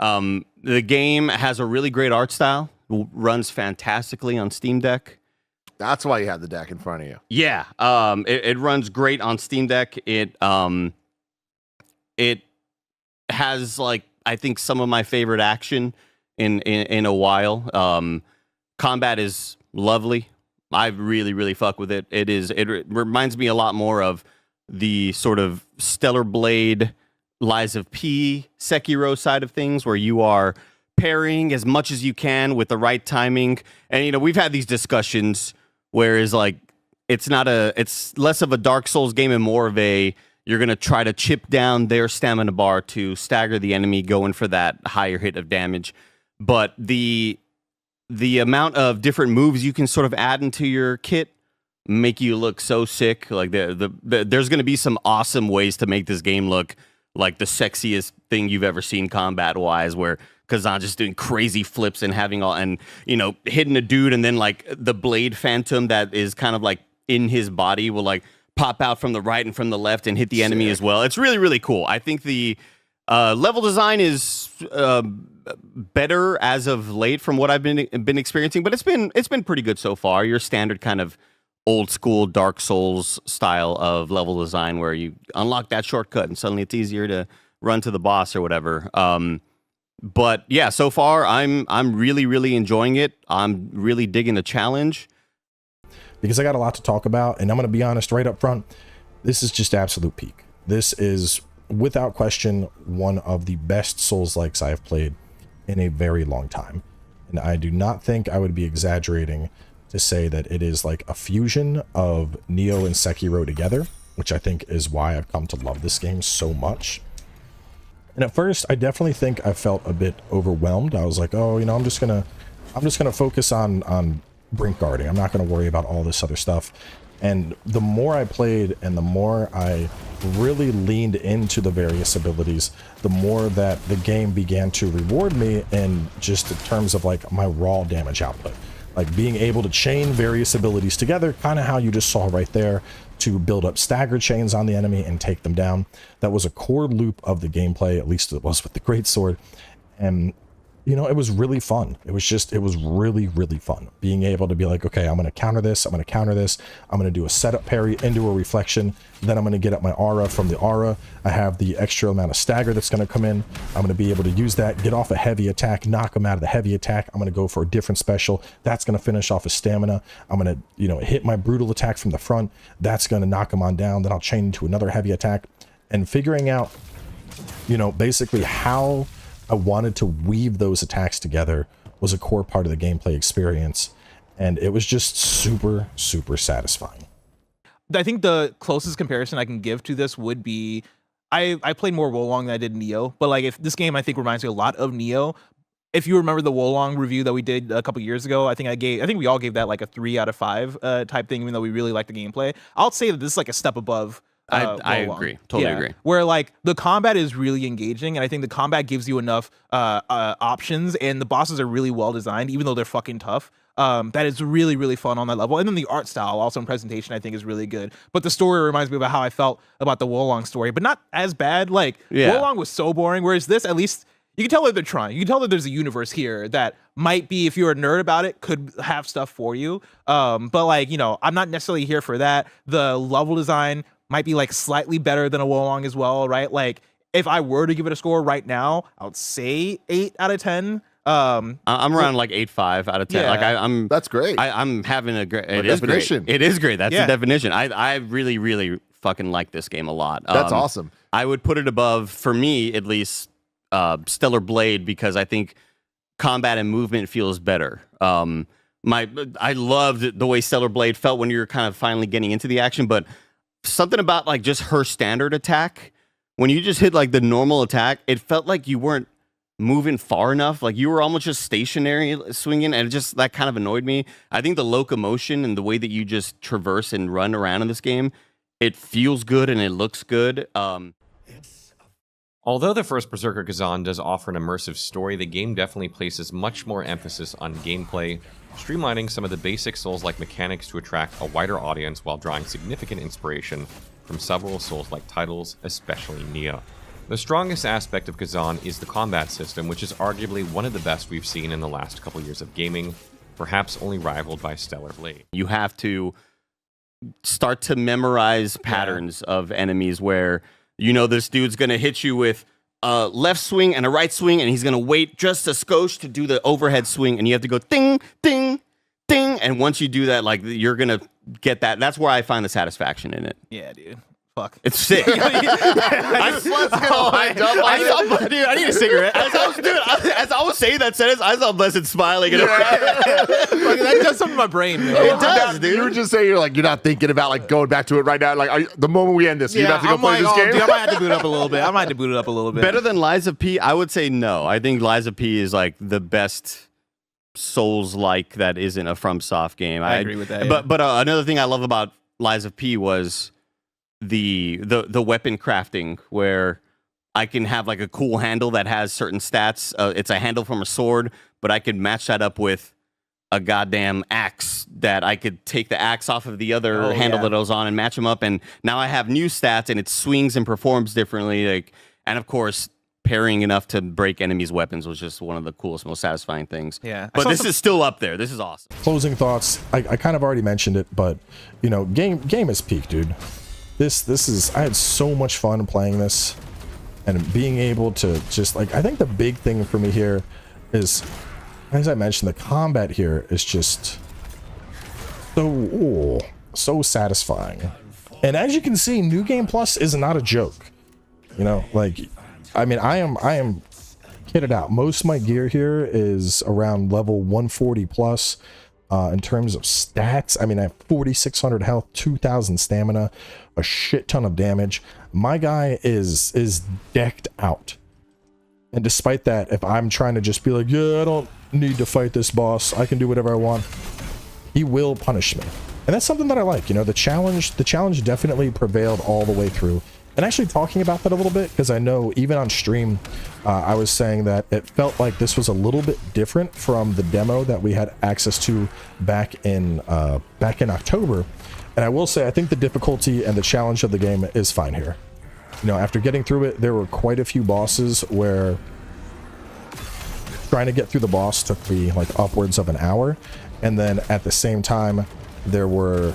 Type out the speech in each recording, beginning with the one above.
The game has a really great art style, runs fantastically on Steam Deck. That's why you have the deck in front of you. Yeah, it runs great on Steam Deck. It has, like, I think some of my favorite action in a while. Combat is lovely. I really fuck with it. It reminds me a lot more of the sort of Stellar Blade, Lies of P, Sekiro side of things, where you are parrying as much as you can with the right timing. And, you know, we've had these discussions, whereas, like, it's less of a Dark Souls game and more of a, you're going to try to chip down their stamina bar to stagger the enemy, going for that higher hit of damage. But the amount of different moves you can sort of add into your kit make you look so sick. Like, there's going to be some awesome ways to make this game look like the sexiest thing you've ever seen combat-wise, where Kazan just doing crazy flips and having all, and, you know, hitting a dude, and then, like, the blade phantom that is kind of, like, in his body will, like, pop out from the right and from the left and hit the enemy as well. It's really cool. I think the level design is better as of late from what I've been experiencing, but it's been pretty good so far. Your standard kind of old school Dark Souls style of level design, where you unlock that shortcut and suddenly it's easier to run to the boss or whatever. But yeah, so far I'm really enjoying it. I'm really digging the challenge. Because I got a lot to talk about, and I'm going to be honest right up front, this is just absolute peak. This is, without question, one of the best Souls-likes I have played in a very long time. And I do not think I would be exaggerating to say that it is like a fusion of Nioh and Sekiro together, which I think is why I've come to love this game so much. And at first, I definitely think I felt a bit overwhelmed. I was like, oh, you know, I'm just gonna focus on brink guarding. I'm not gonna worry about all this other stuff. And the more I played and the more I really leaned into the various abilities, the more that the game began to reward me in just in terms of, like, my raw damage output. Like, being able to chain various abilities together, kind of how you just saw right there, to build up stagger chains on the enemy and take them down. That was a core loop of the gameplay, at least it was with the greatsword. And, you know, it was really fun. It was really fun. Being able to be like, okay, I'm going to counter this, I'm going to counter this, I'm going to do a setup parry into a reflection, then I'm going to get up my aura. From the aura, I have the extra amount of stagger that's going to come in. I'm going to be able to use that, get off a heavy attack, knock him out of the heavy attack. I'm going to go for a different special. That's going to finish off his stamina. I'm going to, you know, hit my brutal attack from the front. That's going to knock him on down. Then I'll chain into another heavy attack. And figuring out, you know, basically how I wanted to weave those attacks together was a core part of the gameplay experience, and it was just super satisfying. I think the closest comparison I can give to this would be, I played more Wolong than I did Nioh, but, like, if this game I think reminds me a lot of Nioh. If you remember the Wolong review that we did a couple years ago, I think we all gave that like a 3 out of 5 type thing, even though we really liked the gameplay. I'll say that this is like a step above. I agree. Totally agree. Where, like, the combat is really engaging, and I think the combat gives you enough options, and the bosses are really well designed, even though they're fucking tough. That is really fun on that level. And then the art style, also in presentation, I think is really good. But the story reminds me about how I felt about the Wolong story, but not as bad. Like, Wolong was so boring, whereas this, at least, you can tell that they're trying. You can tell that there's a universe here that might be, if you're a nerd about it, could have stuff for you. But, like, you know, I'm not necessarily here for that. The level design might be, like, slightly better than a Wolong as well, right? Like, if I were to give it a score right now, I would say 8 out of 10. I'm around like 8.5 out of 10. Yeah. Like, I'm That's great. I'm having a great. It is definition. great. It is great. That's the definition. I really fucking like this game a lot. That's awesome. I would put it above, for me at least, Stellar Blade, because I think combat and movement feels better. I loved the way Stellar Blade felt when you were kind of finally getting into the action, but something about, like, just her standard attack, when you just hit, like, the normal attack, it felt like you weren't moving far enough. Like, you were almost just stationary swinging, and that kind of annoyed me. I think the locomotion and the way that you just traverse and run around in this game, it feels good and it looks good. Although the first Berserker Kazan does offer an immersive story, the game definitely places much more emphasis on gameplay, streamlining some of the basic Souls-like mechanics to attract a wider audience while drawing significant inspiration from several Souls-like titles, especially Nioh. The strongest aspect of Kazan is the combat system, which is arguably one of the best we've seen in the last couple years of gaming, perhaps only rivaled by Stellar Blade. You have to start to memorize patterns of enemies where you know this dude's gonna hit you with a left swing and a right swing, and he's gonna wait just a skosh to do the overhead swing, and you have to go ding, ding, ding, and once you do that, like you're gonna get that. That's where I find the satisfaction in it. Yeah, dude. Fuck. It's sick. Let's get all hyped up on it. Dude, I need a cigarette. As I was saying that sentence, I saw Blessed smiling. And That does something to my brain, man. It does, dude. You were just saying you're not thinking about like going back to it right now. Like the moment we end this, you have to go play this game. Dude, I might have to boot it up a little bit. Better than Lies of P? I would say no. I think Lies of P is like the best Souls-like that isn't a FromSoft game. I agree with that. But another thing I love about Lies of P was the weapon crafting, where I can have like a cool handle that has certain stats. It's a handle from a sword, but I could match that up with a goddamn axe that I could take the axe off of the other handle that I was on and match them up. And now I have new stats, and it swings and performs differently. Like, and of course, parrying enough to break enemies' weapons was just one of the coolest, most satisfying things. Yeah. But this is still up there. This is awesome. Closing thoughts. I kind of already mentioned it, but you know, game is peak, dude. This is, I had so much fun playing this, and being able to just like, I think the big thing for me here is, as I mentioned, the combat here is just so satisfying. And as you can see, New Game Plus is not a joke. You know, like, I mean, I am kitted out. Most of my gear here is around level 140 plus. In terms of stats, I mean, I have 4,600 health, 2,000 stamina, a shit ton of damage. My guy is decked out. And despite that, if I'm trying to just be like, yeah, I don't need to fight this boss, I can do whatever I want, he will punish me. And that's something that I like. You know, the challenge definitely prevailed all the way through. And actually talking about that a little bit, because I know even on stream, I was saying that it felt like this was a little bit different from the demo that we had access to back in October. And I will say, I think the difficulty and the challenge of the game is fine here. You know, after getting through it, there were quite a few bosses where trying to get through the boss took me like upwards of an hour. And then at the same time, there were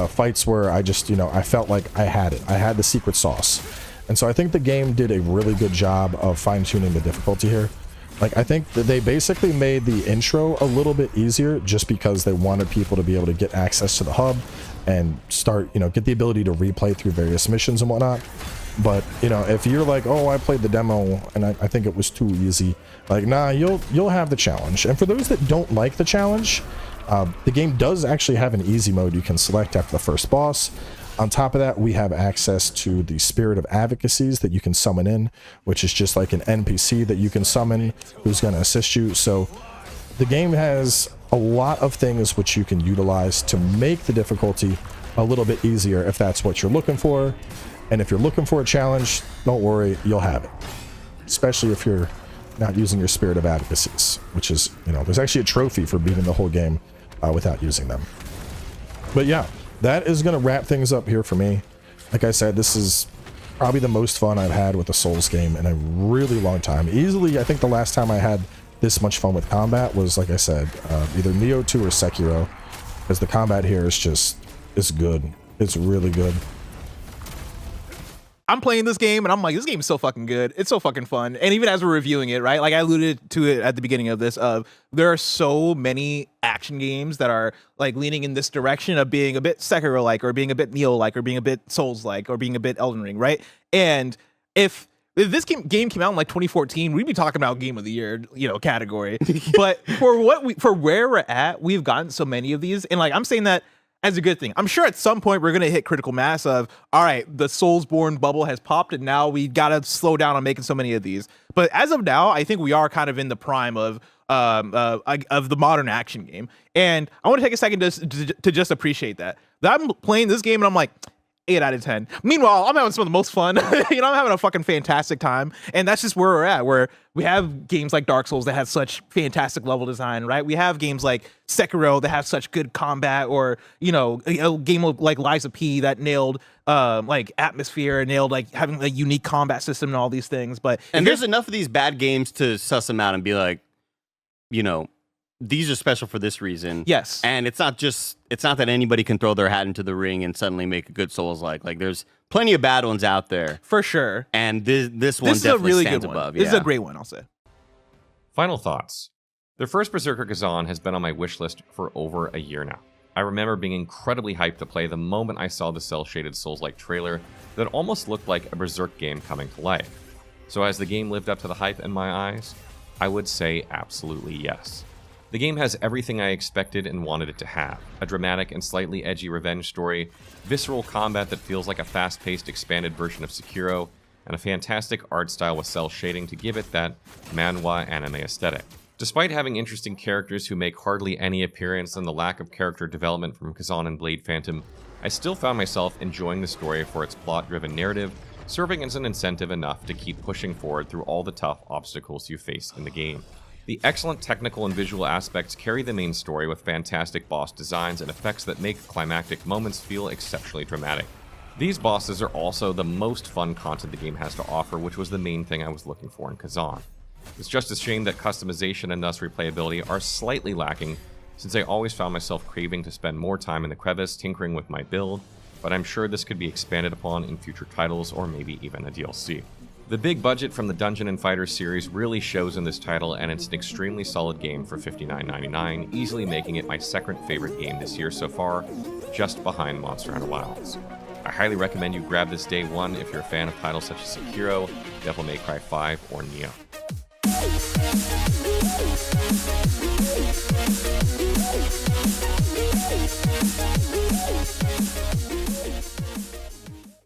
fights where I just, you know, I felt like I had it. I had the secret sauce. And so I think the game did a really good job of fine-tuning the difficulty here. Like, I think that they basically made the intro a little bit easier just because they wanted people to be able to get access to the hub and start, you know, get the ability to replay through various missions and whatnot. But, you know, if you're like, oh, I played the demo and I think it was too easy, like, nah, you'll have the challenge. And for those that don't like the challenge, the game does actually have an easy mode you can select after the first boss. On top of that, we have access to the Spirit of Advocacies that you can summon in, which is just like an NPC that you can summon who's going to assist you. So the game has a lot of things which you can utilize to make the difficulty a little bit easier if that's what you're looking for. And if you're looking for a challenge, don't worry, you'll have it. Especially if you're not using your Spirit of Advocacies, which is, you know, there's actually a trophy for beating the whole game without using them. But yeah, that is going to wrap things up here for me. Like I said, this is probably the most fun I've had with a Souls game in a really long time. Easily, I think the last time I had this much fun with combat was, like I said, either Nioh 2 or Sekiro, because the combat here is just, it's good. It's really good. I'm playing this game and I'm like, this game is so fucking good. It's so fucking fun. And even as we're reviewing it, right? Like I alluded to it at the beginning of this, there are so many action games that are like leaning in this direction of being a bit Sekiro-like or being a bit Nioh-like or being a bit Souls-like or being a bit Elden Ring, right? And if this game came out in like 2014, we'd be talking about Game of the Year, you know, category. But for where we're at, we've gotten so many of these. And like, I'm saying that as a good thing. I'm sure at some point we're going to hit critical mass of, all right, the Soulsborne bubble has popped and now we got to slow down on making so many of these. But as of now, I think we are kind of in the prime of the modern action game. And I want to take a second to just appreciate that. I'm playing this game and I'm like, 8 out of 10. Meanwhile, I'm having some of the most fun. I'm having a fucking fantastic time. And that's just where we're at, where we have games like Dark Souls that have such fantastic level design, right? We have games like Sekiro that have such good combat, or, a game like Lies of P that nailed like atmosphere, nailed like having a unique combat system and all these things. And there's enough of these bad games to suss them out and be like, these are special for this reason. Yes. And it's not that anybody can throw their hat into the ring and suddenly make a good Souls-like. Like, there's plenty of bad ones out there. For sure. And this one is definitely a really stands good one. above. This is a great one, I'll say. Final thoughts. The first Berserker Kazan has been on my wish list for over a year now. I remember being incredibly hyped to play the moment I saw the cel-shaded Souls-like trailer that almost looked like a Berserk game coming to life. So has the game lived up to the hype in my eyes? I would say absolutely yes. The game has everything I expected and wanted it to have. A dramatic and slightly edgy revenge story, visceral combat that feels like a fast-paced expanded version of Sekiro, and a fantastic art style with cel shading to give it that manhwa anime aesthetic. Despite having interesting characters who make hardly any appearance and the lack of character development from Kazan and Blade Phantom, I still found myself enjoying the story for its plot-driven narrative, serving as an incentive enough to keep pushing forward through all the tough obstacles you face in the game. The excellent technical and visual aspects carry the main story with fantastic boss designs and effects that make climactic moments feel exceptionally dramatic. These bosses are also the most fun content the game has to offer, which was the main thing I was looking for in Kazan. It's just a shame that customization and thus replayability are slightly lacking, since I always found myself craving to spend more time in the crevice tinkering with my build, but I'm sure this could be expanded upon in future titles or maybe even a DLC. The big budget from the Dungeon & Fighter series really shows in this title, and it's an extremely solid game for $59.99, easily making it my second favorite game this year so far, just behind Monster Hunter Wilds. I highly recommend you grab this day one if you're a fan of titles such as Sekiro, Devil May Cry 5, or Nioh.